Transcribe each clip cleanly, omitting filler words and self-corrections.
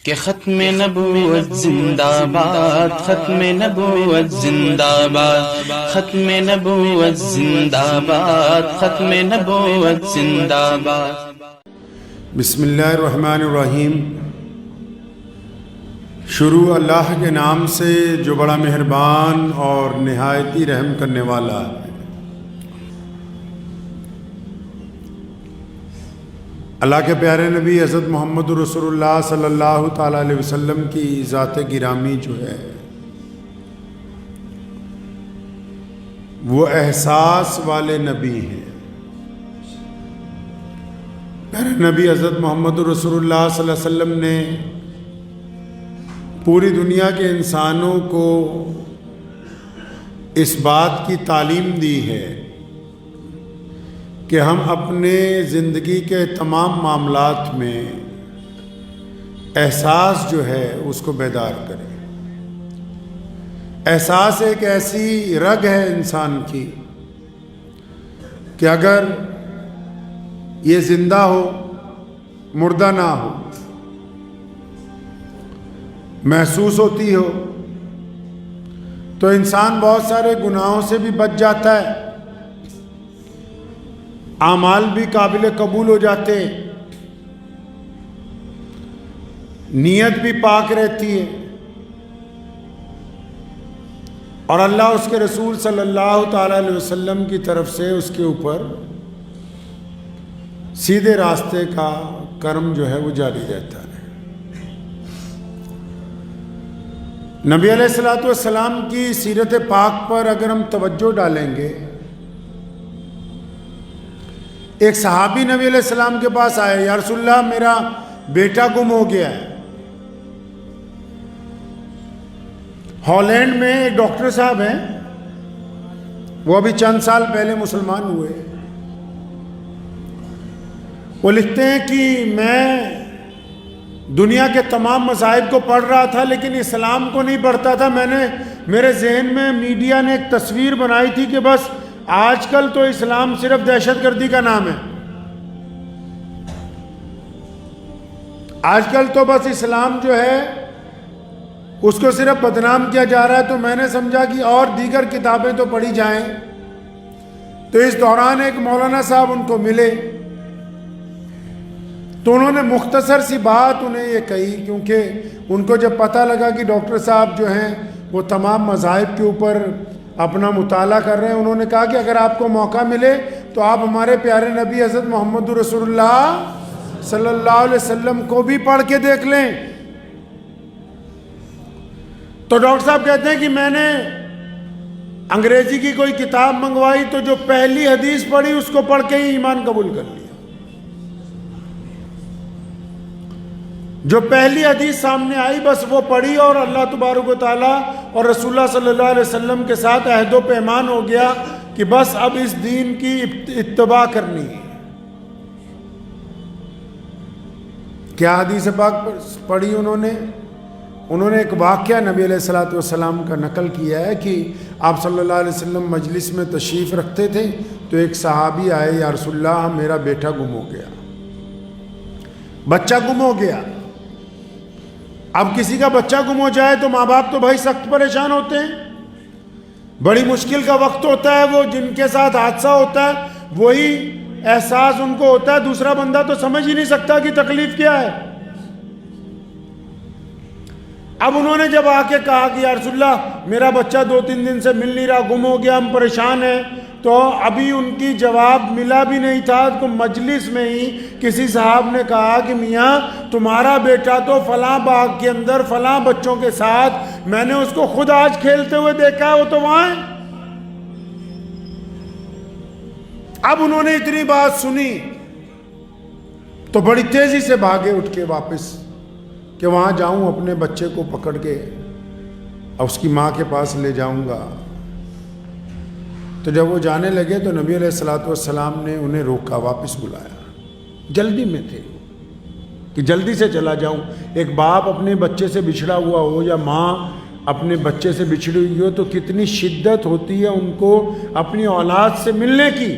کہ ختم نبوت زندہ باد، ختم نبوت زندہ باد، ختم نبوت زندہ باد، ختم نبوت زندہ باد۔ بسم اللہ الرحمن الرحیم۔ شروع اللہ کے نام سے جو بڑا مہربان اور نہایت ہی رحم کرنے والا ہے۔ اللہ کے پیارے نبی حضرت محمد رسول اللہ صلی اللہ تعالیٰ علیہ وسلم کی ذات گرامی جو ہے وہ احساس والے نبی ہیں۔ پیارے نبی حضرت محمد رسول اللہ صلی اللہ علیہ وسلم نے پوری دنیا کے انسانوں کو اس بات کی تعلیم دی ہے کہ ہم اپنے زندگی کے تمام معاملات میں احساس جو ہے اس کو بیدار کریں۔ احساس ایک ایسی رگ ہے انسان کی کہ اگر یہ زندہ ہو، مردہ نہ ہو، محسوس ہوتی ہو تو انسان بہت سارے گناہوں سے بھی بچ جاتا ہے، اعمال بھی قابل قبول ہو جاتے، نیت بھی پاک رہتی ہے، اور اللہ اس کے رسول صلی اللہ تعالیٰ علیہ وسلم کی طرف سے اس کے اوپر سیدھے راستے کا کرم جو ہے وہ جاری رہتا ہے۔ نبی علیہ الصلوۃ والسلام کی سیرت پاک پر اگر ہم توجہ ڈالیں گے، ایک صحابی نبی علیہ السلام کے پاس آئے، یا رسول اللہ میرا بیٹا گم ہو گیا ہے۔ ہالینڈ میں ایک ڈاکٹر صاحب ہیں، وہ ابھی چند سال پہلے مسلمان ہوئے۔ وہ لکھتے ہیں کہ میں دنیا کے تمام مذاہب کو پڑھ رہا تھا لیکن اسلام کو نہیں پڑھتا تھا۔ میرے ذہن میں میڈیا نے ایک تصویر بنائی تھی کہ بس آج کل تو اسلام صرف دہشت گردی کا نام ہے، آج کل تو بس اسلام جو ہے اس کو صرف بدنام کیا جا رہا ہے۔ تو میں نے سمجھا کہ اور دیگر کتابیں تو پڑھی جائیں۔ تو اس دوران ایک مولانا صاحب ان کو ملے، تو انہوں نے مختصر سی بات انہیں یہ کہی، کیونکہ ان کو جب پتہ لگا کہ ڈاکٹر صاحب جو ہیں وہ تمام مذاہب کے اوپر اپنا مطالعہ کر رہے ہیں، انہوں نے کہا کہ اگر آپ کو موقع ملے تو آپ ہمارے پیارے نبی حضرت محمد رسول اللہ صلی اللہ علیہ وسلم کو بھی پڑھ کے دیکھ لیں۔ تو ڈاکٹر صاحب کہتے ہیں کہ میں نے انگریزی کی کوئی کتاب منگوائی تو جو پہلی حدیث پڑھی اس کو پڑھ کے ہی ایمان قبول کر لیا۔ جو پہلی حدیث سامنے آئی بس وہ پڑھی، اور اللہ تبارک و تعالیٰ اور رسول اللہ صلی اللہ علیہ وسلم کے ساتھ عہد و پیمان ہو گیا کہ بس اب اس دین کی اتباع کرنی ہے۔ کیا حدیث پاک پڑھی انہوں نے ایک واقعہ نبی علیہ الصلوۃ والسلام کا نقل کیا ہے کہ آپ صلی اللہ علیہ وسلم مجلس میں تشریف رکھتے تھے تو ایک صحابی آئے، یا رسول اللہ میرا بیٹا گم ہو گیا، بچہ گم ہو گیا۔ اب کسی کا بچہ گم ہو جائے تو ماں باپ تو بھائی سخت پریشان ہوتے ہیں، بڑی مشکل کا وقت ہوتا ہے، وہ جن کے ساتھ حادثہ ہوتا ہے وہی احساس ان کو ہوتا ہے، دوسرا بندہ تو سمجھ ہی نہیں سکتا کہ تکلیف کیا ہے۔ اب انہوں نے جب آ کے کہا کہ یا رسول اللہ میرا بچہ 2-3 دن سے مل نہیں رہا، گم ہو گیا، ہم پریشان ہیں، تو ابھی ان کی جواب ملا بھی نہیں تھا تو مجلس میں ہی کسی صاحب نے کہا کہ میاں تمہارا بیٹا تو فلاں باغ کے اندر فلاں بچوں کے ساتھ، میں نے اس کو خود آج کھیلتے ہوئے دیکھا ہے، وہ تو وہاں ہے۔ اب انہوں نے اتنی بات سنی تو بڑی تیزی سے بھاگے اٹھ کے واپس کہ وہاں جاؤں اپنے بچے کو پکڑ کے اور اس کی ماں کے پاس لے جاؤں گا۔ تو جب وہ جانے لگے تو نبی علیہ الصلوۃ والسلام نے انہیں روکا، واپس بلایا، جلدی میں تھے کہ جلدی سے چلا جاؤں۔ ایک باپ اپنے بچے سے بچھڑا ہوا ہو یا ماں اپنے بچے سے بچھڑی ہوئی ہو تو کتنی شدت ہوتی ہے ان کو اپنی اولاد سے ملنے کی۔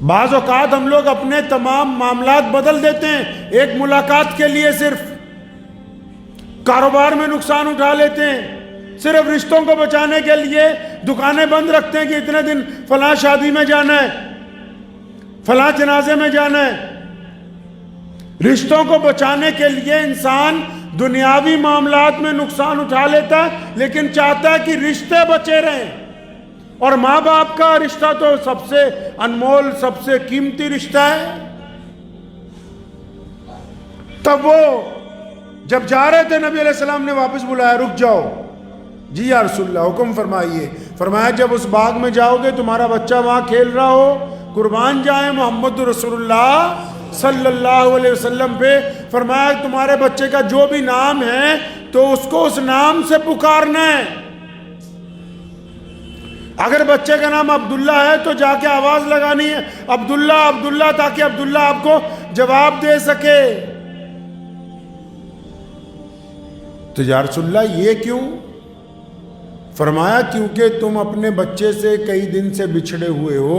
بعض اوقات ہم لوگ اپنے تمام معاملات بدل دیتے ہیں ایک ملاقات کے لیے، صرف کاروبار میں نقصان اٹھا لیتے ہیں، صرف رشتوں کو بچانے کے لیے دکانیں بند رکھتے ہیں کہ اتنے دن فلاں شادی میں جانا ہے، فلاں جنازے میں جانا ہے۔ رشتوں کو بچانے کے لیے انسان دنیاوی معاملات میں نقصان اٹھا لیتا ہے، لیکن چاہتا ہے کہ رشتے بچے رہیں۔ اور ماں باپ کا رشتہ تو سب سے انمول، سب سے قیمتی رشتہ ہے۔ تب وہ جب جا رہے تھے نبی علیہ السلام نے واپس بلایا، رک جاؤ۔ جی یا رسول اللہ، حکم فرمائیے۔ فرمایا جب اس باغ میں جاؤ گے تمہارا بچہ وہاں کھیل رہا ہو، قربان جائیں محمد رسول اللہ صلی اللہ علیہ وسلم پہ، فرمایا تمہارے بچے کا جو بھی نام ہے تو اس کو اس نام سے پکارنا ہے۔ اگر بچے کا نام عبداللہ ہے تو جا کے آواز لگانی ہے، عبداللہ عبداللہ، تاکہ عبداللہ آپ کو جواب دے سکے۔ تو یا رسول اللہ یہ کیوں؟ فرمایا کیونکہ تم اپنے بچے سے کئی دن سے بچھڑے ہوئے ہو،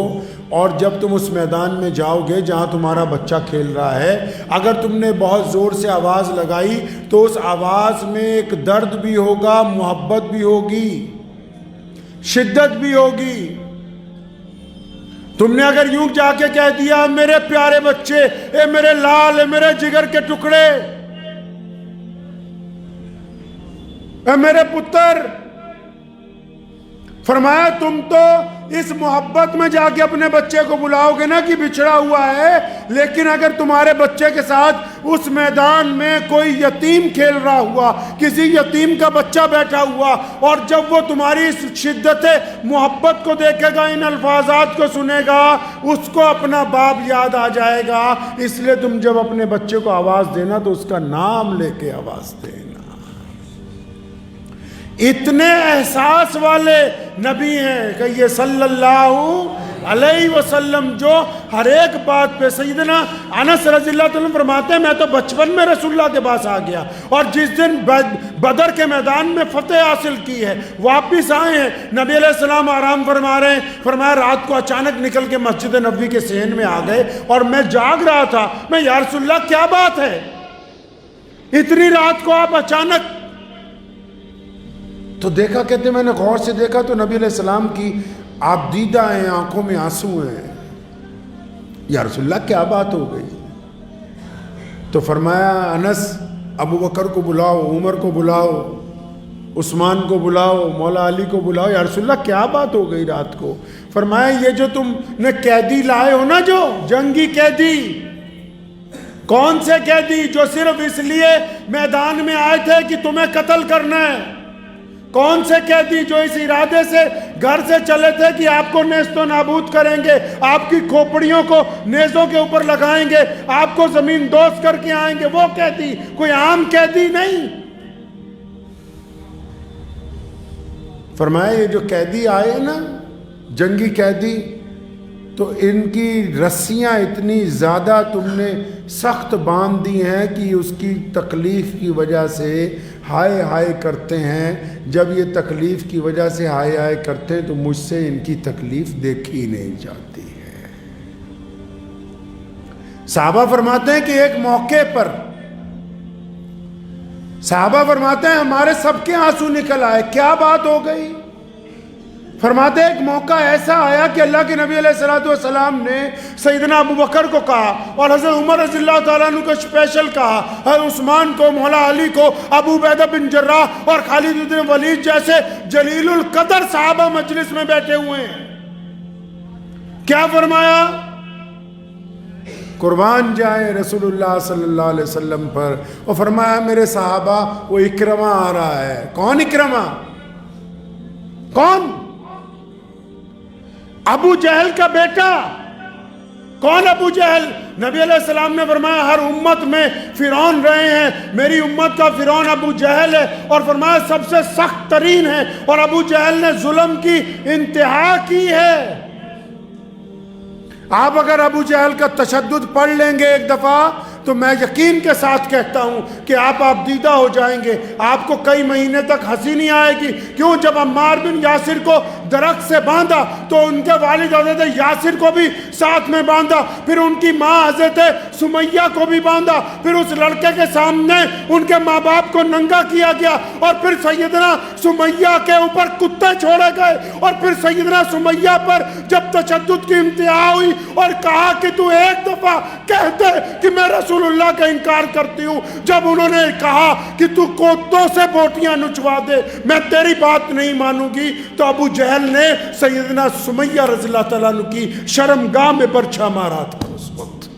اور جب تم اس میدان میں جاؤ گے جہاں تمہارا بچہ کھیل رہا ہے، اگر تم نے بہت زور سے آواز لگائی تو اس آواز میں ایک درد بھی ہوگا، محبت بھی ہوگی، شدت بھی ہوگی۔ تم نے اگر یوں جا کے کہہ دیا میرے پیارے بچے، اے میرے لال، اے میرے جگر کے ٹکڑے، اے میرے پتر، فرمایا تم تو اس محبت میں جا کے اپنے بچے کو بلاؤ گے نا کہ بچھڑا ہوا ہے، لیکن اگر تمہارے بچے کے ساتھ اس میدان میں کوئی یتیم کھیل رہا ہوا، کسی یتیم کا بچہ بیٹھا ہوا، اور جب وہ تمہاری اس شدت محبت کو دیکھے گا، ان الفاظات کو سنے گا، اس کو اپنا باپ یاد آ جائے گا۔ اس لیے تم جب اپنے بچے کو آواز دینا تو اس کا نام لے کے آواز دینا۔ اتنے احساس والے نبی ہیں کہ یہ صلی اللہ علیہ وسلم جو ہر ایک بات پہ، سیدنا انس رضی اللہ عنہ فرماتے ہیں میں تو بچپن میں رسول اللہ کے پاس آ گیا، اور جس دن بدر کے میدان میں فتح حاصل کی ہے واپس آئے ہیں، نبی علیہ السلام آرام فرما رہے ہیں، فرمایا رات کو اچانک نکل کے مسجد نبوی کے صحن میں آ گئے، اور میں جاگ رہا تھا، میں یا رسول اللہ کیا بات ہے، اتنی رات کو آپ اچانک؟ تو دیکھا، کہتے میں نے غور سے دیکھا تو نبی علیہ السلام کی آپ دیدہ ہیں، آنکھوں میں آنسو ہیں۔ یا رسول اللہ کیا بات ہو گئی؟ تو فرمایا انس ابو بکر کو بلاؤ، عمر کو بلاؤ، عثمان کو بلاؤ، مولا علی کو بلاؤ۔ یا رسول اللہ کیا بات ہو گئی رات کو؟ فرمایا یہ جو تم نے قیدی لائے ہو نا، جو جنگی قیدی، کون سے قیدی؟ جو صرف اس لیے میدان میں آئے تھے کہ تمہیں قتل کرنا ہے۔ کون سے قیدی جو اس ارادے سے گھر سے چلے تھے کہ آپ کو نیست و نابود کریں گے، آپ کی کھوپڑیوں کو نیزوں کے اوپر لگائیں گے، آپ کو زمین دوز کر کے آئیں گے، وہ قیدی، کوئی عام قیدی نہیں۔ فرمایا یہ جو قیدی آئے نا، جنگی قیدی، تو ان کی رسیاں اتنی زیادہ تم نے سخت باندھ دی ہیں کہ اس کی تکلیف کی وجہ سے ہائے ہائے کرتے ہیں۔ جب یہ تکلیف کی وجہ سے ہائے ہائے کرتے ہیں تو مجھ سے ان کی تکلیف دیکھی نہیں جاتی ہے۔ صحابہ فرماتے ہیں کہ ایک موقع پر صحابہ فرماتے ہیں ہمارے سب کے آنسو نکل آئے، کیا بات ہو گئی؟ فرماتے ہیں ایک موقع ایسا آیا کہ اللہ کے نبی علیہ السلام نے سیدنا ابو بکر کو کہا، اور حضرت عمر رضی اللہ تعالیٰ عنہ کو اسپیشل کہا، حضرت عثمان کو، مولا علی کو، ابو عبیدہ بن جراح اور خالد بن ولید جیسے جلیل القدر صحابہ مجلس میں بیٹھے ہوئے ہیں۔ کیا فرمایا؟ قربان جائیں رسول اللہ صلی اللہ علیہ وسلم پر، اور فرمایا میرے صحابہ وہ اکرمہ آ رہا ہے۔ کون اکرمہ؟ کون؟ ابو جہل کا بیٹا۔ کون ابو جہل؟ نبی علیہ السلام نے فرمایا ہر امت میں فرعون رہے ہیں، میری امت کا فرعون ابو جہل ہے، اور فرمایا سب سے سخت ترین ہے، اور ابو جہل نے ظلم کی انتہا کی ہے۔ آپ اگر ابو جہل کا تشدد پڑھ لیں گے ایک دفعہ تو میں یقین کے ساتھ کہتا ہوں کہ آپ دیدہ ہو جائیں گے، آپ کو کئی مہینے تک ہنسی نہیں آئے گی۔ کیوں؟ جب عمار بن یاسر کو درخت سے باندھا تو ان کے والد حضرت یاسر کو بھی ساتھ میں باندھا، پھر ان کی ماں حضرت سمیہ کو بھی باندھا، پھر اس لڑکے کے سامنے ان کے ماں باپ کو ننگا کیا گیا، اور پھر سیدنا سمیہ کے اوپر کتے چھوڑے گئے، اور پھر سیدنا سمیہ پر جب تشدد کی انتہا ہوئی اور کہا کہ تو ایک دفعہ کہہ دے کہ میں رسول اللہ کا انکار کرتی ہوں، جب انہوں نے کہا کہ تو کوتوں سے بوٹیاں نچوا دے میں تیری بات نہیں مانوں گی، تو ابو جہل نے سیدنا سمیہ رضی اللہ تعالیٰ عنہ کی شرمگاہ میں برچھا مارا تھا۔ اس وقت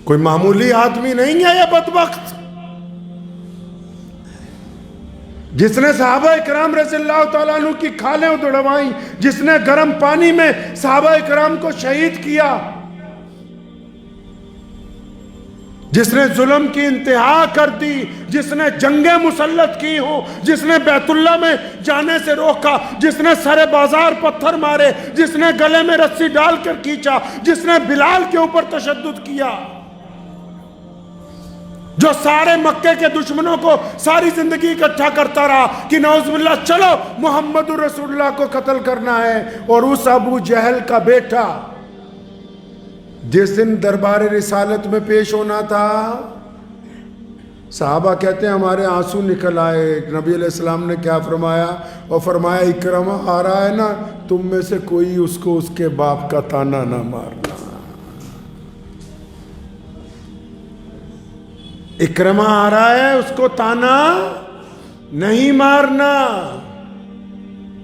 کوئی معمولی آدمی نہیں ہے یہ بدبخت، جس نے صحابہ اکرام رضی اللہ تعالیٰ عنہ کی کھالیں اڑوائیں، جس نے گرم پانی میں صحابہ اکرام کو شہید کیا، جس نے ظلم کی انتہا کر دی، جس نے جنگیں مسلط کی ہوں، جس نے بیت اللہ میں جانے سے روکا، جس نے سر بازار پتھر مارے، جس نے گلے میں رسی ڈال کر کھینچا، جس نے بلال کے اوپر تشدد کیا، جو سارے مکے کے دشمنوں کو ساری زندگی اکٹھا کرتا رہا کہ نعوذ باللہ چلو محمد رسول اللہ کو قتل کرنا ہے، اور اس ابو جہل کا بیٹا جس دن دربار رسالت میں پیش ہونا تھا، صحابہ کہتے ہیں ہمارے آنسو نکل آئے۔ نبی علیہ السلام نے کیا فرمایا؟ اور فرمایا اکرمہ آ رہا ہے نا، تم میں سے کوئی اس کو اس کے باپ کا تانا نہ مارنا۔ اکرمہ آ رہا ہے، اس کو تانا نہیں مارنا۔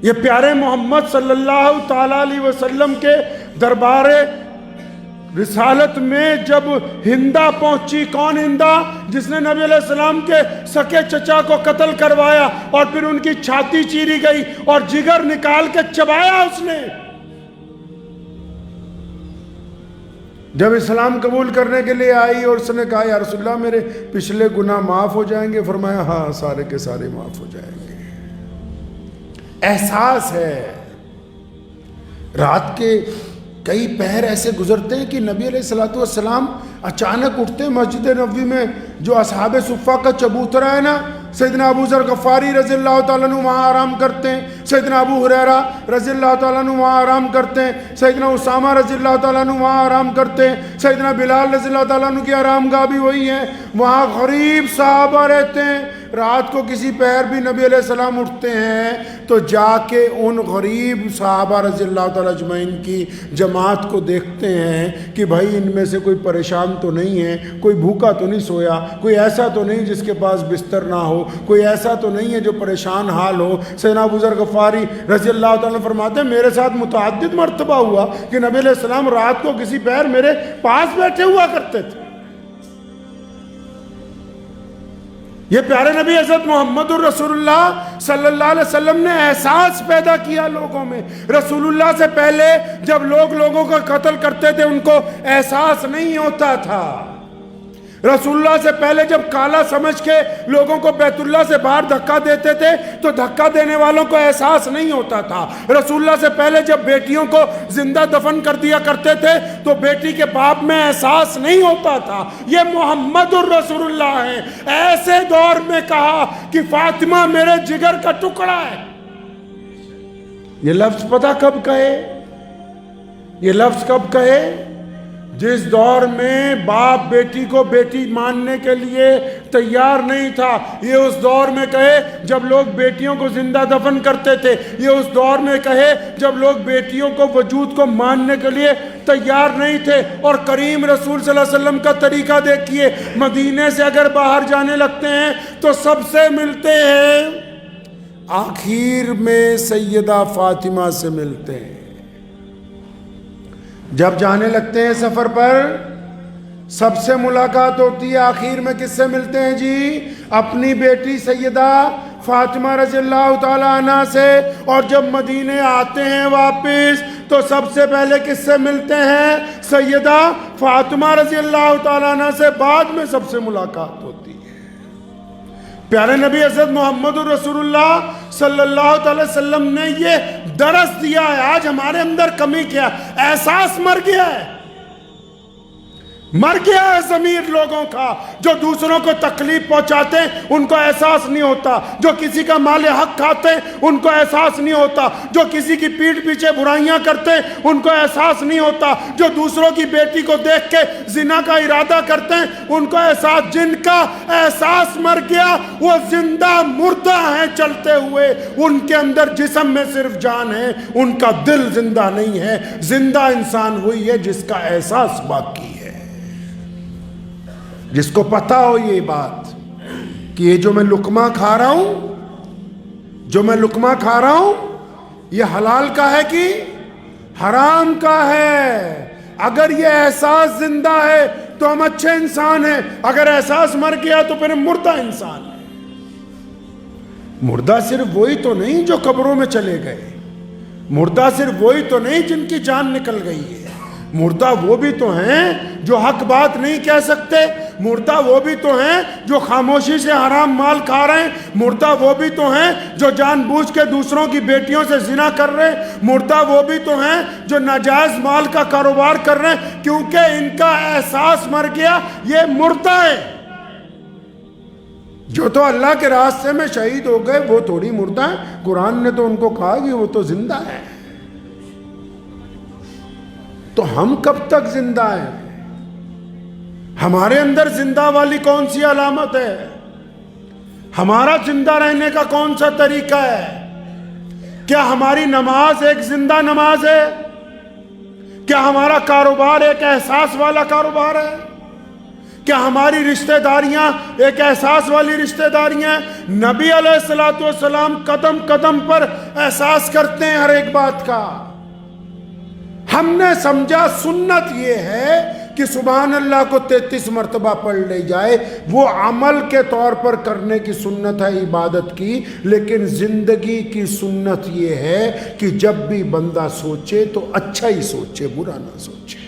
یہ پیارے محمد صلی اللہ تعالیٰ علیہ وسلم کے دربار رسالت میں جب ہندہ پہنچی، کون ہندہ؟ جس نے نبی علیہ السلام کے سکے چچا کو قتل کروایا اور پھر ان کی چھاتی چیری گئی اور جگر نکال کے چبایا اس نے۔ جب اسلام قبول کرنے کے لیے آئی اور اس نے کہا یا رسول اللہ میرے پچھلے گناہ معاف ہو جائیں گے؟ فرمایا ہاں سارے کے سارے معاف ہو جائیں گے۔ احساس ہے۔ رات کے کئی پہر ایسے گزرتے ہیں کہ نبی علیہ السلام اچانک اٹھتے، مسجد نبوی میں جو اصحاب صفہ کا چبوترا ہے نا، سیدنا ابو ذر غفاری رضی اللہ تعالیٰ عنہ وہاں آرام کرتے ہیں، سیدنا ابو ہریرہ رضی اللہ تعالیٰ عنہ وہاں آرام کرتے ہیں، سیدنا اسامہ رضی اللہ تعالیٰ عنہ وہاں آرام کرتے ہیں، سیدنا بلال رضی اللہ تعالیٰ عنہ کی آرام گاہ بھی وہی ہے، وہاں غریب صحابہ رہتے ہیں۔ رات کو کسی پہر بھی نبی علیہ السلام اٹھتے ہیں تو جا کے ان غریب صحابہ رضی اللہ تعالیٰ اجمعین کی جماعت کو دیکھتے ہیں کہ بھائی ان میں سے کوئی پریشان تو نہیں ہے، کوئی بھوکا تو نہیں سویا، کوئی ایسا تو نہیں جس کے پاس بستر نہ ہو، کوئی ایسا تو نہیں ہے جو پریشان حال ہو۔ سیدنا ابو ذر غفاری رضی اللہ تعالیٰ فرماتے ہیں میرے ساتھ متعدد مرتبہ ہوا کہ نبی علیہ السلام رات کو کسی پہر میرے پاس بیٹھے ہوا کرتے تھے۔ یہ پیارے نبی حضرت محمد الرسول اللہ صلی اللہ علیہ وسلم نے احساس پیدا کیا لوگوں میں۔ رسول اللہ سے پہلے جب لوگ لوگوں کا قتل کرتے تھے ان کو احساس نہیں ہوتا تھا۔ رسول اللہ سے پہلے جب کالا سمجھ کے لوگوں کو بیت اللہ سے باہر دھکا دیتے تھے تو دھکا دینے والوں کو احساس نہیں ہوتا تھا۔ رسول اللہ سے پہلے جب بیٹیوں کو زندہ دفن کر دیا کرتے تھے تو بیٹی کے باپ میں احساس نہیں ہوتا تھا۔ یہ محمد الرسول اللہ ہے۔ ایسے دور میں کہا کہ فاطمہ میرے جگر کا ٹکڑا ہے۔ یہ لفظ پتہ کب کہے؟ یہ لفظ کب کہے؟ جس دور میں باپ بیٹی کو بیٹی ماننے کے لیے تیار نہیں تھا۔ یہ اس دور میں کہے جب لوگ بیٹیوں کو زندہ دفن کرتے تھے۔ یہ اس دور میں کہے جب لوگ بیٹیوں کو وجود کو ماننے کے لیے تیار نہیں تھے۔ اور کریم رسول صلی اللہ علیہ وسلم کا طریقہ دیکھیے، مدینے سے اگر باہر جانے لگتے ہیں تو سب سے ملتے ہیں، آخر میں سیدہ فاطمہ سے ملتے ہیں۔ جب جانے لگتے ہیں سفر پر سب سے ملاقات ہوتی ہے، آخر میں کس سے ملتے ہیں جی؟ اپنی بیٹی سیدہ فاطمہ رضی اللہ تعالیٰ عنہ سے۔ اور جب مدینے آتے ہیں واپس تو سب سے پہلے کس سے ملتے ہیں؟ سیدہ فاطمہ رضی اللہ تعالیٰ عنہ سے، بعد میں سب سے ملاقات ہوتی ہے۔ پیارے نبی حضرت محمد رسول اللہ صلی اللہ تعالی وسلم نے یہ درس دیا ہے۔ آج ہمارے اندر کمی کیا؟ احساس مر گیا ہے۔ مر گیا ہے ضمیر لوگوں کا، جو دوسروں کو تکلیف پہنچاتے ہیں ان کو احساس نہیں ہوتا، جو کسی کا مال حق کھاتے ہیں ان کو احساس نہیں ہوتا، جو کسی کی پیٹھ پیچھے برائیاں کرتے ہیں ان کو احساس نہیں ہوتا، جو دوسروں کی بیٹی کو دیکھ کے زنا کا ارادہ کرتے ہیں ان کو احساس، جن کا احساس مر گیا وہ زندہ مردہ ہیں چلتے ہوئے، ان کے اندر جسم میں صرف جان ہے، ان کا دل زندہ نہیں ہے۔ زندہ انسان وہی ہے جس کا احساس باقی ہے، جس کو پتہ ہو یہ بات کہ یہ جو میں لقمہ کھا رہا ہوں، یہ حلال کا ہے کہ حرام کا ہے۔ اگر یہ احساس زندہ ہے تو ہم اچھے انسان ہیں، اگر احساس مر گیا تو پھر ہم مردہ انسان ہیں۔ مردہ صرف وہی تو نہیں جو قبروں میں چلے گئے، مردہ صرف وہی تو نہیں جن کی جان نکل گئی ہے، مردہ وہ بھی تو ہیں جو حق بات نہیں کہہ سکتے، مردہ وہ بھی تو ہیں جو خاموشی سے حرام مال کھا رہے ہیں، مردہ وہ بھی تو ہیں جو جان بوجھ کے دوسروں کی بیٹیوں سے زنا کر رہے ہیں، مردہ وہ بھی تو ہیں جو ناجائز مال کا کاروبار کر رہے ہیں، کیونکہ ان کا احساس مر گیا، یہ مردہ ہے۔ جو تو اللہ کے راستے میں شہید ہو گئے وہ تھوڑی مردہ ہیں، قرآن نے تو ان کو کہا کہ وہ تو زندہ ہے۔ تو ہم کب تک زندہ ہیں؟ ہمارے اندر زندہ والی کون سی علامت ہے؟ ہمارا زندہ رہنے کا کون سا طریقہ ہے؟ کیا ہماری نماز ایک زندہ نماز ہے؟ کیا ہمارا کاروبار ایک احساس والا کاروبار ہے؟ کیا ہماری رشتہ داریاں ایک احساس والی رشتہ داریاں ہیں؟ نبی علیہ السلام قدم قدم پر احساس کرتے ہیں ہر ایک بات کا۔ ہم نے سمجھا سنت یہ ہے کہ سبحان اللہ کو 33 مرتبہ پڑھ لی جائے، وہ عمل کے طور پر کرنے کی سنت ہے عبادت کی، لیکن زندگی کی سنت یہ ہے کہ جب بھی بندہ سوچے تو اچھا ہی سوچے، برا نہ سوچے۔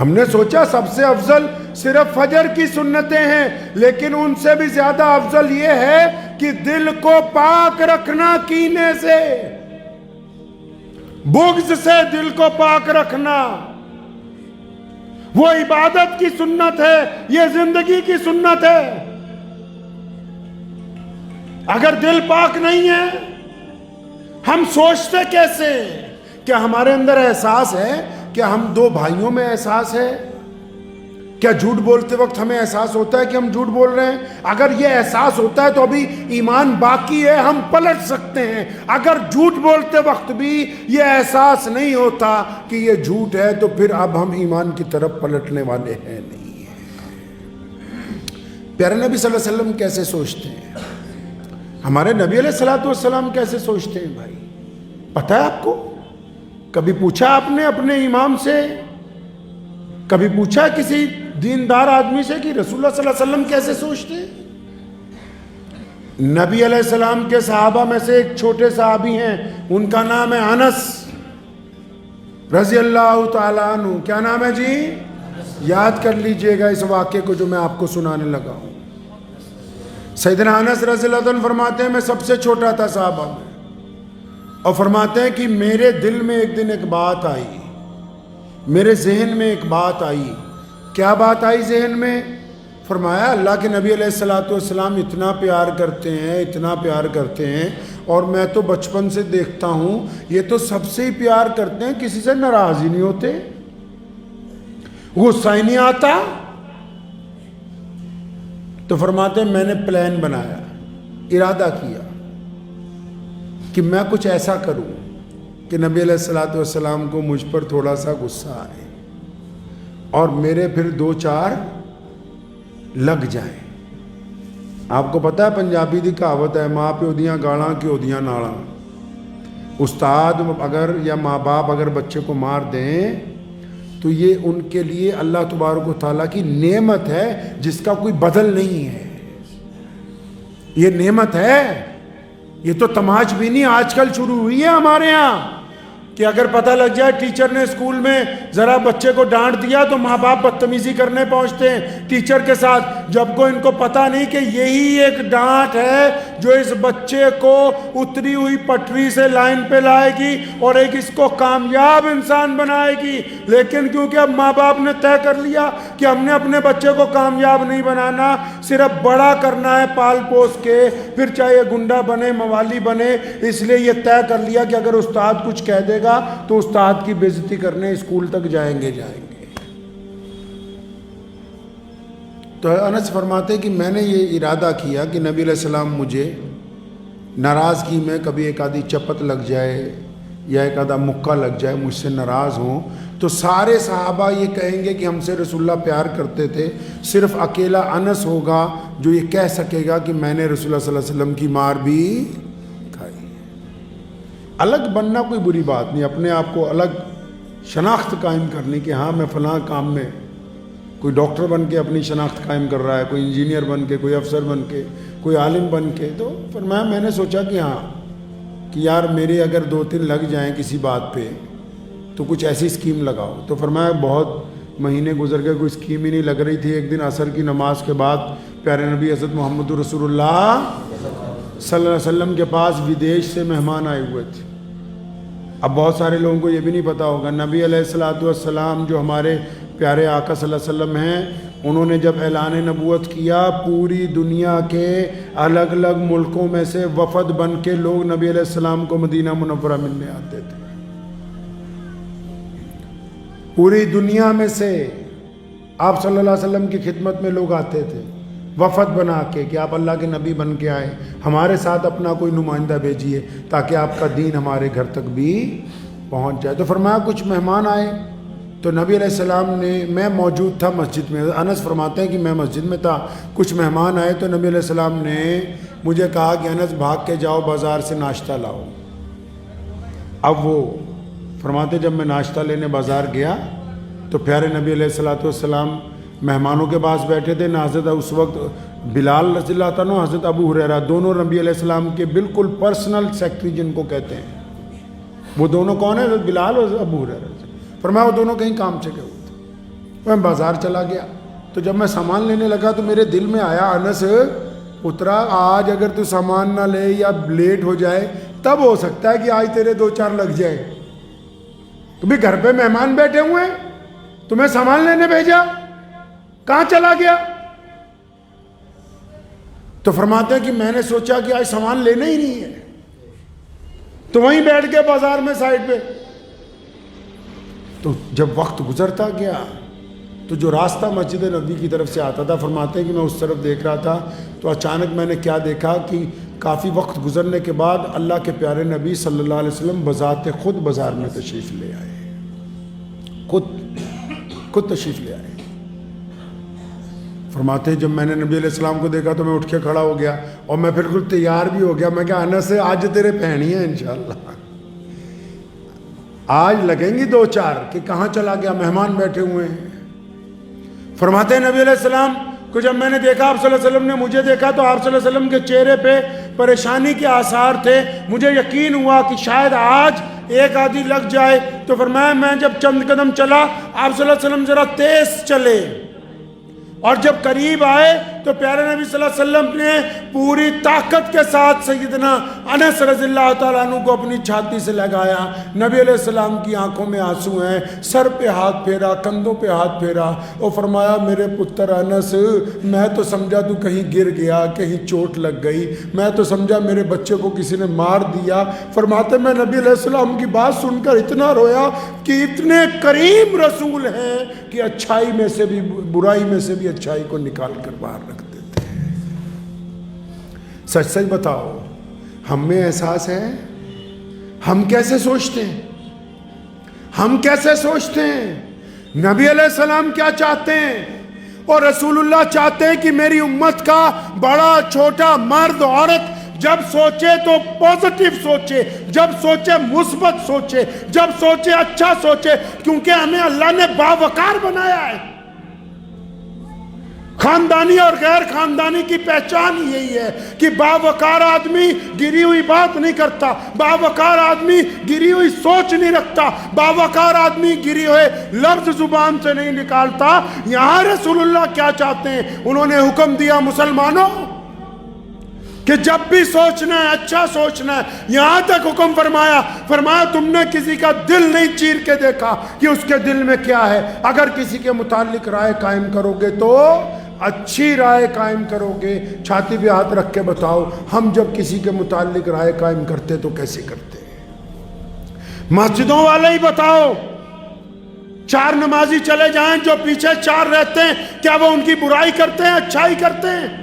ہم نے سوچا سب سے افضل صرف فجر کی سنتیں ہیں، لیکن ان سے بھی زیادہ افضل یہ ہے کہ دل کو پاک رکھنا کینے سے، بغض سے دل کو پاک رکھنا، وہ عبادت کی سنت ہے، یہ زندگی کی سنت ہے۔ اگر دل پاک نہیں ہے ہم سوچتے کیسے؟ کیا ہمارے اندر احساس ہے؟ کیا ہم دو بھائیوں میں احساس ہے؟ کیا جھوٹ بولتے وقت ہمیں احساس ہوتا ہے کہ ہم جھوٹ بول رہے ہیں؟ اگر یہ احساس ہوتا ہے تو ابھی ایمان باقی ہے، ہم پلٹ سکتے ہیں۔ اگر جھوٹ بولتے وقت بھی یہ احساس نہیں ہوتا کہ یہ جھوٹ ہے تو پھر اب ہم ایمان کی طرف پلٹنے والے ہیں نہیں ہیں۔ پیارے نبی صلی اللہ علیہ وسلم کیسے سوچتے ہیں؟ ہمارے نبی علیہ السلام کیسے سوچتے ہیں بھائی؟ پتہ ہے آپ کو؟ کبھی پوچھا آپ نے اپنے امام سے؟ کبھی پوچھا کسی دیندار آدمی سے کہ رسول اللہ صلی اللہ علیہ وسلم کیسے سوچتے ہیں؟ نبی علیہ السلام کے صحابہ میں سے ایک چھوٹے صحابی ہیں، ان کا نام ہے انس رضی اللہ تعالیٰ عنہ۔ کیا نام ہے جی؟ یاد کر لیجئے گا اس واقعے کو جو میں آپ کو سنانے لگا ہوں۔ سیدنا انس رضی اللہ عنہ فرماتے ہیں میں سب سے چھوٹا تھا صحابہ میں، اور فرماتے ہیں کہ میرے دل میں ایک دن ایک بات آئی، میرے ذہن میں ایک بات آئی۔ کیا بات آئی ذہن میں؟ فرمایا اللہ کے نبی علیہ السلام اتنا پیار کرتے ہیں، اتنا پیار کرتے ہیں، اور میں تو بچپن سے دیکھتا ہوں یہ تو سب سے ہی پیار کرتے ہیں، کسی سے ناراض ہی نہیں ہوتے، غصہ ہی نہیں آتا۔ تو فرماتے ہیں میں نے پلان بنایا، ارادہ کیا کہ میں کچھ ایسا کروں کہ نبی علیہ السلام کو مجھ پر تھوڑا سا غصہ آئے اور میرے پھر دو چار لگ جائیں۔ آپ کو پتہ ہے پنجابی دی کہاوت ہے، ماں پیو دیاں گالاں کیو نالاں۔ استاد اگر یا ماں باپ اگر بچے کو مار دیں تو یہ ان کے لیے اللہ تبارک و تعالیٰ کی نعمت ہے جس کا کوئی بدل نہیں ہے، یہ نعمت ہے۔ یہ تو تماش بینی آج کل شروع ہوئی ہے ہمارے ہاں کہ اگر پتہ لگ جائے ٹیچر نے اسکول میں ذرا بچے کو ڈانٹ دیا تو ماں باپ بدتمیزی کرنے پہنچتے ہیں ٹیچر کے ساتھ، جب کو ان کو پتہ نہیں کہ یہی ایک ڈانٹ ہے جو اس بچے کو اتری ہوئی پٹری سے لائن پہ لائے گی اور ایک اس کو کامیاب انسان بنائے گی. لیکن کیونکہ اب ماں باپ نے طے کر لیا کہ ہم نے اپنے بچے کو کامیاب نہیں بنانا, صرف بڑا کرنا ہے پال پوس کے, پھر چاہے گنڈا بنے موالی بنے, اس لیے یہ طے کر لیا کہ اگر استاد کچھ کہہ دے گا تو استاد کی بےعزتی کرنے اسکول تک جائیں گے. تو انس فرماتے کہ میں نے یہ ارادہ کیا کہ نبی علیہ السلام مجھے ناراضگی میں کبھی ایک آدھی چپت لگ جائے یا ایک آدھا مکہ لگ جائے, مجھ سے ناراض ہوں تو سارے صحابہ یہ کہیں گے کہ ہم سے رسول اللہ پیار کرتے تھے, صرف اکیلا انس ہوگا جو یہ کہہ سکے گا کہ میں نے رسول اللہ صلی اللہ علیہ وسلم کی مار بھی کھائی. الگ بننا کوئی بری بات نہیں, اپنے آپ کو الگ شناخت قائم کرنی کہ ہاں میں فلاں کام میں, کوئی ڈاکٹر بن کے اپنی شناخت قائم کر رہا ہے, کوئی انجینئر بن کے, کوئی افسر بن کے, کوئی عالم بن کے. تو فرمایا میں نے سوچا کہ ہاں کہ یار میرے اگر 2-3 لگ جائیں کسی بات پہ تو کچھ ایسی اسکیم لگاؤ. تو فرمایا بہت مہینے گزر گئے, کوئی اسکیم ہی نہیں لگ رہی تھی. ایک دن عصر کی نماز کے بعد پیارے نبی حضرت محمد رسول اللہ صلی اللہ علیہ وسلم کے پاس ودیش سے مہمان آئے ہوئے تھے. اب بہت سارے لوگوں کو یہ بھی نہیں پتا ہوگا, نبی علیہ الصلوۃ والسلام جو ہمارے پیارے آقا صلی اللہ علیہ وسلم ہیں, انہوں نے جب اعلان نبوت کیا پوری دنیا کے الگ الگ ملکوں میں سے وفد بن کے لوگ نبی علیہ السلام کو مدینہ منورہ ملنے آتے تھے. پوری دنیا میں سے آپ صلی اللہ علیہ وسلم کی خدمت میں لوگ آتے تھے وفد بنا کے کہ آپ اللہ کے نبی بن کے آئے, ہمارے ساتھ اپنا کوئی نمائندہ بھیجیے تاکہ آپ کا دین ہمارے گھر تک بھی پہنچ جائے. تو فرمایا کچھ مہمان آئے تو نبی علیہ السلام نے, میں موجود تھا مسجد میں, انس فرماتے ہیں کہ میں مسجد میں تھا, کچھ مہمان آئے تو نبی علیہ السلام نے مجھے کہا کہ انس بھاگ کے جاؤ بازار سے ناشتہ لاؤ. اب وہ فرماتے جب میں ناشتہ لینے بازار گیا تو پیارے نبی علیہ الصلوۃ والسلام مہمانوں کے پاس بیٹھے تھے. نہ حضرت اس وقت بلال رضی اللہ تعالیٰ حضرت ابو ہریرہ دونوں نبی علیہ السلام کے بالکل پرسنل سیکٹری جن کو کہتے ہیں, وہ دونوں کون ہیں؟ حضرت بلال اور ابو ہریرہ. فرمایا وہ دونوں کہیں کام سے گئے ہوئے تھے. میں بازار چلا گیا تو جب میں سامان لینے لگا تو میرے دل میں آیا انس اترا آج اگر تو سامان نہ لے یا لیٹ ہو جائے تب ہو سکتا ہے کہ آج تیرے 2-4 لگ جائے. کبھی گھر پہ مہمان بیٹھے ہوئے تمہیں سامان لینے بھیجا, کہاں چلا گیا؟ تو فرماتے ہیں کہ میں نے سوچا کہ آج سامان لینا ہی نہیں ہے, تو وہیں بیٹھ کے بازار میں سائڈ پہ. تو جب وقت گزرتا گیا تو جو راستہ مسجد نبی کی طرف سے آتا تھا, فرماتے ہیں کہ میں اس طرف دیکھ رہا تھا تو اچانک میں نے کیا دیکھا کہ کافی وقت گزرنے کے بعد اللہ کے پیارے نبی صلی اللہ علیہ وسلم بذات خود بازار میں تشریف لے آئے, خود تشریف لے آئے. فرماتے ہیں جب میں نے نبی علیہ السلام کو دیکھا تو میں اٹھ کے کھڑا ہو گیا اور میں بالکل تیار بھی ہو گیا. میں کہا انس آج تیرے پہنی ہے انشاءاللہ, آج لگیں گی 2-4 کہ کہاں چلا گیا, مہمان بیٹھے ہوئے ہیں. فرماتے ہیں نبی علیہ السلام کو جب میں نے دیکھا, آپ صلی اللہ علیہ وسلم نے مجھے دیکھا تو آپ صلی اللہ علیہ وسلم کے چہرے پہ پریشانی کے آثار تھے. مجھے یقین ہوا کہ شاید آج ایک آدھی لگ جائے. تو فرمایا میں جب چند قدم چلا آپ صلی اللہ علیہ وسلم ذرا تیز چلے اور جب قریب آئے تو پیارے نبی صلی اللہ علیہ وسلم نے پوری طاقت کے ساتھ سیدنا انس رضی اللہ تعالیٰ عنہ کو اپنی چھاتی سے لگایا. نبی علیہ السلام کی آنکھوں میں آنسو ہیں, سر پہ ہاتھ پھیرا, کندھوں پہ ہاتھ پھیرا اور فرمایا میرے پتر انس, میں تو سمجھا تو کہیں گر گیا, کہیں چوٹ لگ گئی, میں تو سمجھا میرے بچے کو کسی نے مار دیا. فرماتے میں نبی علیہ السلام کی بات سن کر اتنا رویا کہ اتنے کریم رسول ہیں کہ اچھائی میں سے بھی برائی میں سے بھی اچھائی کو نکال کر باہر رکھ دیتے ہیں. سچ سچ بتاؤ ہم میں احساس ہے؟ ہم کیسے سوچتے ہیں؟ ہم کیسے سوچتے ہیں؟ نبی علیہ السلام کیا چاہتے ہیں اور رسول اللہ چاہتے ہیں کہ میری امت کا بڑا چھوٹا مرد عورت جب سوچے تو پوزیٹیو سوچے, جب سوچے مثبت سوچے, جب سوچے اچھا سوچے, کیونکہ ہمیں اللہ نے باوقار بنایا ہے. خاندانی اور غیر خاندانی کی پہچان یہی ہے کہ باوقار آدمی گری ہوئی بات نہیں کرتا، باوقار آدمی گری ہوئی سوچ نہیں رکھتا، باوقار آدمی گری ہوئے لفظ زبان سے نہیں نکالتا۔ یہاں رسول اللہ کیا چاہتے ہیں؟ انہوں نے حکم دیا مسلمانوں کہ جب بھی سوچنا ہے اچھا سوچنا ہے۔ یہاں تک حکم فرمایا تم نے کسی کا دل نہیں چیر کے دیکھا کہ اس کے دل میں کیا ہے۔ اگر کسی کے متعلق رائے قائم کرو گے تو اچھی رائے قائم کرو گے۔ چھاتی پہ ہاتھ رکھ کے بتاؤ، ہم جب کسی کے متعلق رائے قائم کرتے تو کیسے کرتے ہیں؟ مسجدوں والے ہی بتاؤ، 4 نمازی چلے جائیں، جو پیچھے 4 رہتے ہیں، کیا وہ ان کی برائی کرتے ہیں اچھائی کرتے ہیں؟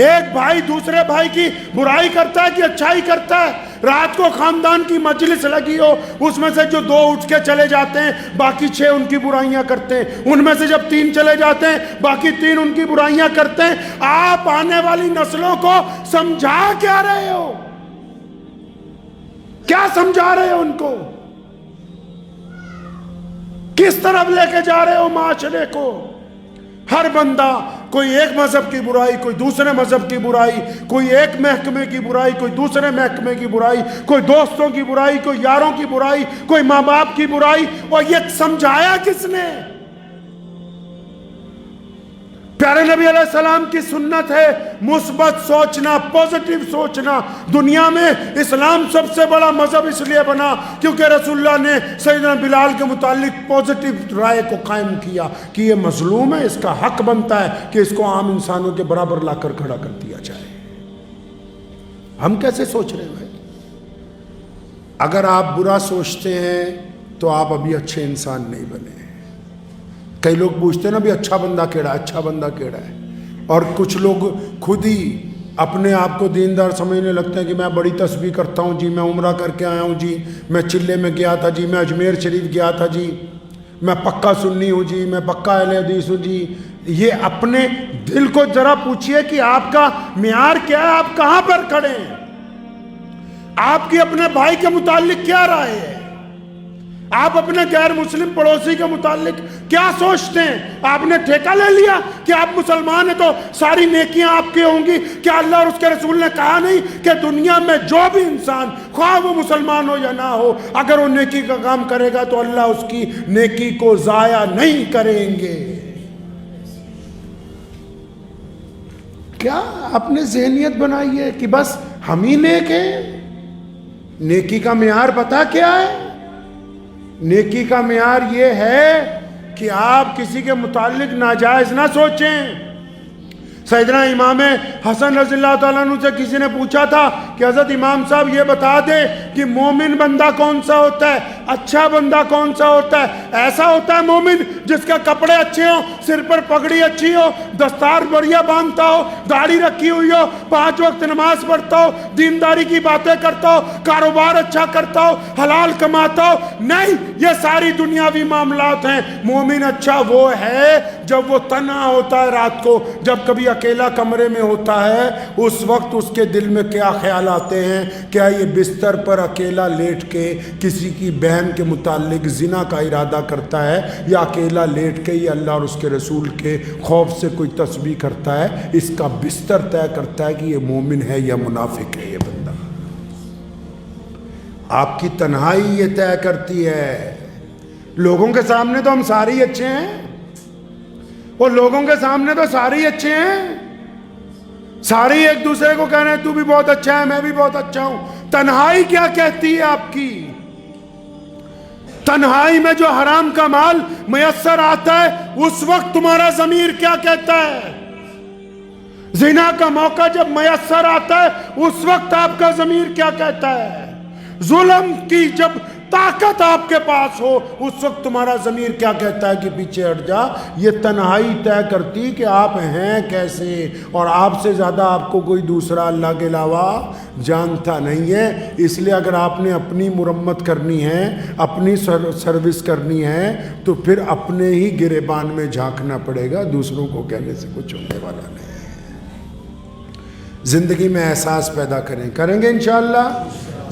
ایک بھائی دوسرے بھائی کی برائی کرتا ہے کہ اچھائی کرتا ہے؟ رات کو خاندان کی مجلس لگی ہو، اس میں سے جو 2 اٹھ کے چلے جاتے ہیں باقی 6 ان کی برائیاں کرتے ہیں، ان میں سے جب 3 چلے جاتے ہیں باقی 3 ان کی برائیاں کرتے ہیں۔ آپ آنے والی نسلوں کو سمجھا کیا رہے ہو؟ کیا سمجھا رہے ہو ان کو؟ کس طرف لے کے جا رہے ہو معاشرے کو؟ ہر بندہ کوئی ایک مذہب کی برائی، کوئی دوسرے مذہب کی برائی، کوئی ایک محکمے کی برائی، کوئی دوسرے محکمے کی برائی، کوئی دوستوں کی برائی، کوئی یاروں کی برائی، کوئی ماں باپ کی برائی، اور یہ سمجھایا کس نے؟ پیارے نبی علیہ السلام کی سنت ہے مثبت سوچنا، پوزیٹیو سوچنا۔ دنیا میں اسلام سب سے بڑا مذہب اس لیے بنا کیونکہ رسول اللہ نے سیدنا بلال کے متعلق پوزیٹیو رائے کو قائم کیا کہ یہ مظلوم ہے، اس کا حق بنتا ہے کہ اس کو عام انسانوں کے برابر لا کر کھڑا کر دیا جائے۔ ہم کیسے سوچ رہے ہیں؟ اگر آپ برا سوچتے ہیں تو آپ ابھی اچھے انسان نہیں بنے۔ کئی لوگ پوچھتے ہیں نا بھی اچھا بندہ کیڑا ہے، اچھا بندہ کیڑا ہے، اور کچھ لوگ خود ہی اپنے آپ کو دیندار سمجھنے لگتے ہیں کہ میں بڑی تسبیح کرتا ہوں جی، میں عمرہ کر کے آیا ہوں جی، میں چلے میں گیا تھا جی، میں اجمیر شریف گیا تھا جی، میں پکا سنی ہوں جی، میں پکا اہل حدیث ہوں جی۔ یہ اپنے دل کو ذرا پوچھئے کہ آپ کا معیار کیا ہے، آپ کہاں پر کھڑے ہیں، آپ کی اپنے بھائی کے متعلق کیا رائے ہے، آپ اپنے غیر مسلم پڑوسی کے متعلق کیا سوچتے ہیں؟ آپ نے ٹھیکہ لے لیا کہ آپ مسلمان ہیں تو ساری نیکیاں آپ کی ہوں گی؟ کیا اللہ اور اس کے رسول نے کہا نہیں کہ دنیا میں جو بھی انسان خواہ وہ مسلمان ہو یا نہ ہو اگر وہ نیکی کا کام کرے گا تو اللہ اس کی نیکی کو ضائع نہیں کریں گے؟ کیا اپنے ذہنیت بنائیے کہ بس ہم ہی نیک ہیں؟ نیکی کا معیار پتہ کیا ہے؟ نیکی کا معیار یہ ہے کہ آپ کسی کے متعلق ناجائز نہ سوچیں۔ سیدنا امام حسن رضی اللہ تعالیٰ عنہ سے کسی نے پوچھا تھا کہ حضرت امام صاحب یہ بتا دے کہ مومن بندہ کون سا ہوتا ہے، اچھا بندہ کون سا ہوتا ہے؟ ایسا ہوتا ہے مومن جس کا کپڑے اچھے ہوں، سر پر پگڑی اچھی ہو، دستار بڑھیا باندھتا ہو، داڑھی رکھی ہوئی ہو، 5 وقت نماز پڑھتا ہو، دینداری کی باتیں کرتا ہو، کاروبار اچھا کرتا ہو، حلال کماتا ہو۔ نہیں، یہ ساری دنیاوی معاملات ہیں۔ مومن اچھا وہ ہے جب وہ تنہا ہوتا ہے رات کو، جب کبھی اکیلا کمرے میں ہوتا ہے، اس وقت اس کے دل میں کیا خیال آتے ہیں؟ کیا یہ بستر پر اکیلا لیٹ کے کسی کی بہن کے متعلق زنا کا ارادہ کرتا ہے، یا اکیلا لیٹ کے یہ اللہ اور اس کے رسول کے خوف سے کوئی تسبیح کرتا ہے؟ اس کا بستر طے کرتا ہے کہ یہ مومن ہے یا منافق ہے یہ بندہ۔ آپ کی تنہائی یہ طے کرتی ہے۔ لوگوں کے سامنے تو ہم سارے ہی اچھے ہیں، اور لوگوں کے سامنے تو سارے ہی اچھے ہیں، سارے ایک دوسرے کو کہہ رہے ہیں تو بھی بہت اچھا ہے، میں بھی بہت اچھا ہوں۔ تنہائی کیا کہتی ہے آپ کی؟ تنہائی میں جو حرام کا مال میسر آتا ہے اس وقت تمہارا ضمیر کیا کہتا ہے؟ زنا کا موقع جب میسر آتا ہے اس وقت آپ کا ضمیر کیا کہتا ہے؟ ظلم کی جب طاقت آپ کے پاس ہو اس وقت تمہارا ضمیر کیا کہتا ہے کہ پیچھے ہٹ جا؟ یہ تنہائی طے کرتی کہ آپ ہیں کیسے، اور آپ سے زیادہ آپ کو کوئی دوسرا اللہ کے علاوہ جانتا نہیں ہے۔ اس لیے اگر آپ نے اپنی مرمت کرنی ہے، اپنی سروس کرنی ہے، تو پھر اپنے ہی گریبان میں جھانکنا پڑے گا، دوسروں کو کہنے سے کچھ ہونے والا نہیں۔ زندگی میں احساس پیدا کریں گے انشاءاللہ،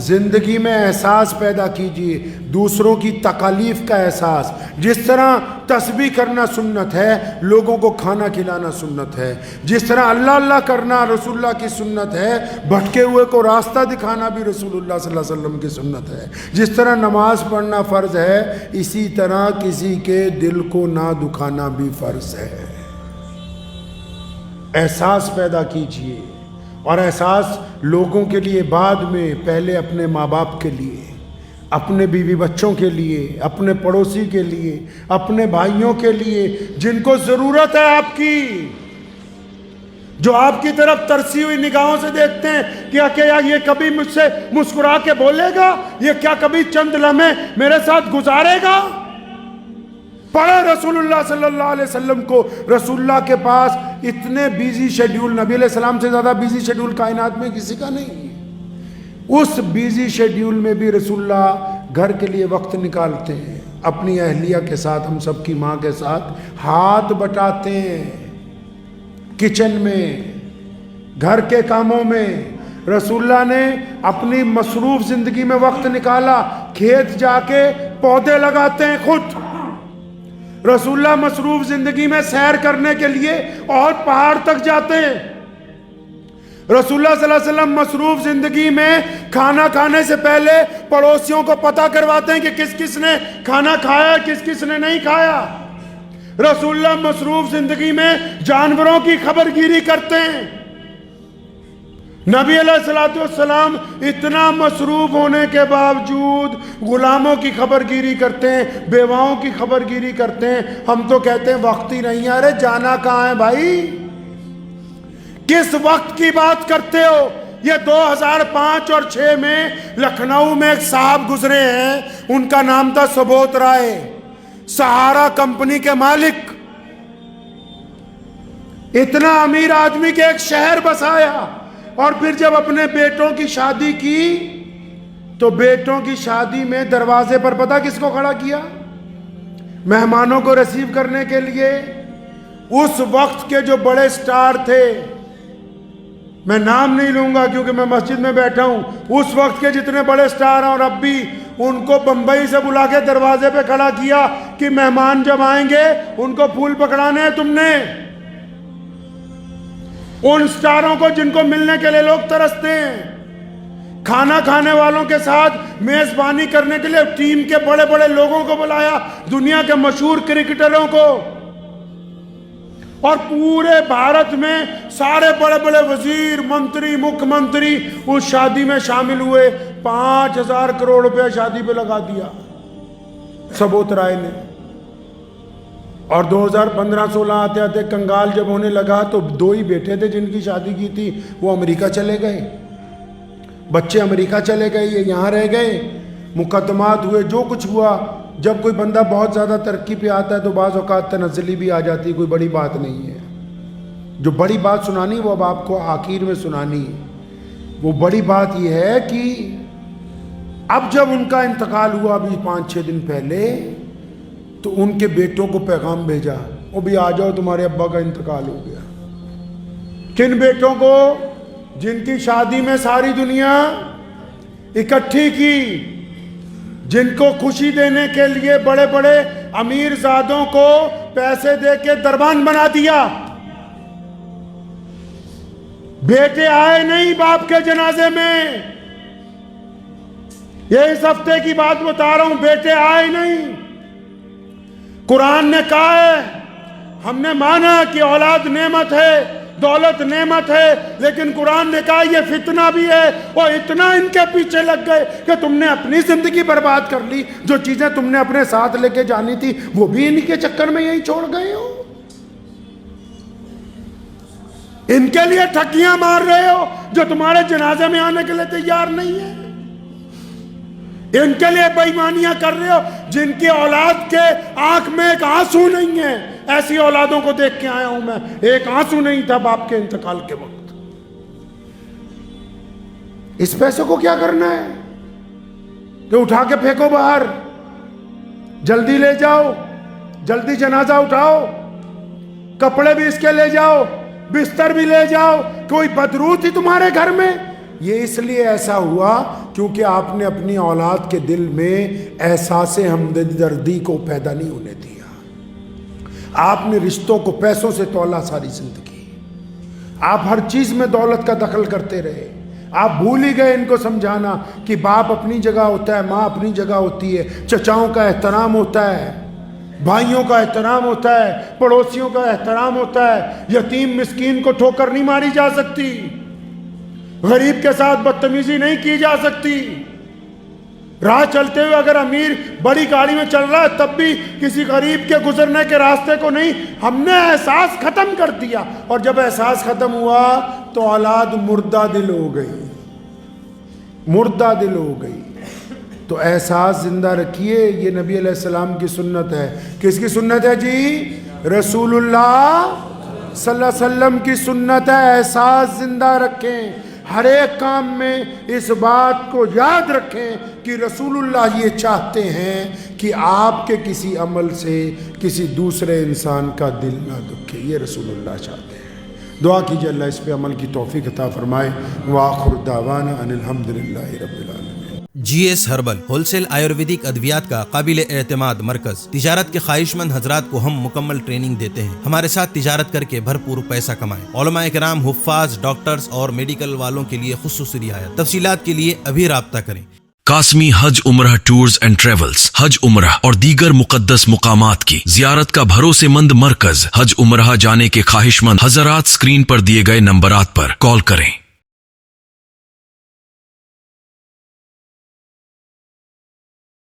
زندگی میں احساس پیدا کیجئے، دوسروں کی تکالیف کا احساس. جس طرح تسبیح کرنا سنت ہے، لوگوں کو کھانا کھلانا سنت ہے. جس طرح اللہ اللہ کرنا رسول اللہ کی سنت ہے، بھٹکے ہوئے کو راستہ دکھانا بھی رسول اللہ صلی اللہ علیہ وسلم کی سنت ہے. جس طرح نماز پڑھنا فرض ہے، اسی طرح کسی کے دل کو نہ دکھانا بھی فرض ہے. احساس پیدا کیجئے، اور احساس لوگوں کے لیے بعد میں، پہلے اپنے ماں باپ کے لیے، اپنے بیوی بچوں کے لیے، اپنے پڑوسی کے لیے، اپنے بھائیوں کے لیے جن کو ضرورت ہے آپ کی، جو آپ کی طرف ترسی ہوئی نگاہوں سے دیکھتے ہیں کہ یہ کبھی مجھ سے مسکرا کے بولے گا، یہ کیا کبھی چند لمحے میرے ساتھ گزارے گا. پڑھے رسول اللہ صلی اللہ علیہ وسلم کو. رسول اللہ کے پاس اتنے بیزی شیڈیول، نبی علیہ السلام سے زیادہ بیزی شیڈیول کائنات میں کسی کا نہیں ہے. اس بیزی شیڈیول میں بھی رسول اللہ گھر کے لیے وقت نکالتے ہیں، اپنی اہلیہ کے ساتھ، ہم سب کی ماں کے ساتھ ہاتھ بٹاتے ہیں. کچن میں، گھر کے کاموں میں رسول اللہ نے اپنی مصروف زندگی میں وقت نکالا. کھیت جا کے پودے لگاتے ہیں خود. رسول اللہ مصروف زندگی میں سیر کرنے کے لیے اور پہاڑ تک جاتے ہیں. رسول اللہ صلی اللہ علیہ وسلم مصروف زندگی میں کھانا کھانے سے پہلے پڑوسیوں کو پتہ کرواتے ہیں کہ کس کس نے کھانا کھایا، کس کس نے نہیں کھایا. رسول اللہ مصروف زندگی میں جانوروں کی خبر گیری کرتے ہیں. نبی علیہ السلام اتنا مصروف ہونے کے باوجود غلاموں کی خبر گیری کرتے ہیں، بیواؤں کی خبر گیری کرتے ہیں. ہم تو کہتے ہیں وقت ہی نہیں ہے. ارے جانا کہاں ہے بھائی؟ کس وقت کی بات کرتے ہو؟ یہ 2005 اور 2006 میں لکھنؤ میں ایک صاحب گزرے ہیں، ان کا نام تھا سبوت رائے، سہارا کمپنی کے مالک. اتنا امیر آدمی کے ایک شہر بسایا، اور پھر جب اپنے بیٹوں کی شادی کی تو بیٹوں کی شادی میں دروازے پر پتہ کس کو کھڑا کیا؟ مہمانوں کو ریسیو کرنے کے لیے اس وقت کے جو بڑے سٹار تھے، میں نام نہیں لوں گا کیونکہ میں مسجد میں بیٹھا ہوں، اس وقت کے جتنے بڑے سٹار ہیں اور اب بھی، ان کو بمبئی سے بلا کے دروازے پہ کھڑا کیا کہ مہمان جب آئیں گے ان کو پھول پکڑانے ہیں تم نے. ان سٹاروں کو جن کو ملنے کے لیے لوگ ترستے ہیں. کھانا کھانے والوں کے ساتھ میزبانی کرنے کے لیے ٹیم کے بڑے بڑے لوگوں کو بلایا، دنیا کے مشہور کرکٹروں کو. اور پورے بھارت میں سارے بڑے بڑے وزیر، منتری، مکھ منتری اس شادی میں شامل ہوئے. 5,000 کروڑ روپے شادی پہ لگا دیا سبوت رائے نے. اور 2015-16 آتے آتے کنگال جب ہونے لگا تو 2 ہی بیٹے تھے جن کی شادی کی تھی، وہ امریکہ چلے گئے. بچے امریکہ چلے گئے، یہ یہاں رہ گئے. مقدمات ہوئے، جو کچھ ہوا. جب کوئی بندہ بہت زیادہ ترقی پہ آتا ہے تو بعض اوقات تنزلی بھی آ جاتی ہے، کوئی بڑی بات نہیں ہے. جو بڑی بات سنانی وہ اب آپ کو آخر میں سنانی ہے. وہ بڑی بات یہ ہے کہ اب جب ان کا انتقال ہوا ابھی 5-6 دن پہلے، تو ان کے بیٹوں کو پیغام بھیجا، وہ بھی آ جاؤ تمہارے ابا کا انتقال ہو گیا. کن بیٹوں کو؟ جن کی شادی میں ساری دنیا اکٹھی کی، جن کو خوشی دینے کے لیے بڑے بڑے امیر زادوں کو پیسے دے کے دربان بنا دیا. بیٹے آئے نہیں باپ کے جنازے میں. یہ اس ہفتے کی بات بتا رہا ہوں، بیٹے آئے نہیں. قرآن نے کہا ہے، ہم نے مانا کہ اولاد نعمت ہے، دولت نعمت ہے، لیکن قرآن نے کہا یہ فتنہ بھی ہے. اور اتنا ان کے پیچھے لگ گئے کہ تم نے اپنی زندگی برباد کر لی. جو چیزیں تم نے اپنے ساتھ لے کے جانی تھی وہ بھی ان کے چکر میں یہی چھوڑ گئے ہو. ان کے لیے ٹھگیاں مار رہے ہو جو تمہارے جنازے میں آنے کے لیے تیار نہیں ہے. ان کے لیے بے ایمانیاں کر رہے ہو جن کی اولاد کے آنکھ میں ایک آنسو نہیں ہے. ایسی اولادوں کو دیکھ کے آیا ہوں میں، ایک آنسو نہیں تھا باپ کے انتقال کے وقت. اس پیسے کو کیا کرنا ہے کہ اٹھا کے پھینکو باہر، جلدی لے جاؤ، جلدی جنازہ اٹھاؤ، کپڑے بھی اس کے لے جاؤ، بستر بھی لے جاؤ. کوئی بدروح تھی تمہارے گھر میں؟ یہ اس لیے ایسا ہوا کیونکہ آپ نے اپنی اولاد کے دل میں احساس ہمدردی کو پیدا نہیں ہونے دیا. آپ نے رشتوں کو پیسوں سے تولا ساری زندگی. آپ ہر چیز میں دولت کا دخل کرتے رہے. آپ بھول ہی گئے ان کو سمجھانا کہ باپ اپنی جگہ ہوتا ہے, ماں اپنی جگہ ہوتی ہے, چچاؤں کا احترام ہوتا ہے, بھائیوں کا احترام ہوتا ہے, پڑوسیوں کا احترام ہوتا ہے. یتیم مسکین کو ٹھوکر نہیں ماری جا سکتی, غریب کے ساتھ بدتمیزی نہیں کی جا سکتی. راہ چلتے ہوئے اگر امیر بڑی گاڑی میں چل رہا ہے تب بھی کسی غریب کے گزرنے کے راستے کو نہیں, ہم نے احساس ختم کر دیا. اور جب احساس ختم ہوا تو اولاد مردہ دل ہو گئی, مردہ دل ہو گئی. تو احساس زندہ رکھیے, یہ نبی علیہ السلام کی سنت ہے. کس کی سنت ہے جی؟ رسول اللہ صلی اللہ علیہ وسلم کی سنت ہے. احساس زندہ رکھیں, ہر ایک کام میں اس بات کو یاد رکھیں کہ رسول اللہ یہ چاہتے ہیں کہ آپ کے کسی عمل سے کسی دوسرے انسان کا دل نہ دکھے. یہ رسول اللہ چاہتے ہیں. دعا کیجیے اللہ اس پہ عمل کی توفیق عطا فرمائے. وآخر دعوانا ان الحمدللہ رب العالمین. G S herbal wholesale Ayurvedic ادویات کا قابل اعتماد مرکز. تجارت کے خواہش مند حضرات کو ہم مکمل ٹریننگ دیتے ہیں. ہمارے ساتھ تجارت کر کے بھرپور پیسہ کمائیں. علماء کرام, حفاظ, ڈاکٹرز اور میڈیکل والوں کے لیے خصوصی رعایت. تفصیلات کے لیے ابھی رابطہ کریں. قاسمی حج عمرہ ٹورز اینڈ ٹریولز حج عمرہ اور دیگر مقدس مقامات کی زیارت کا بھروسے مند مرکز. حج عمرہ جانے کے خواہش مند حضرات اسکرین پر دیے گئے نمبرات پر کال کریں.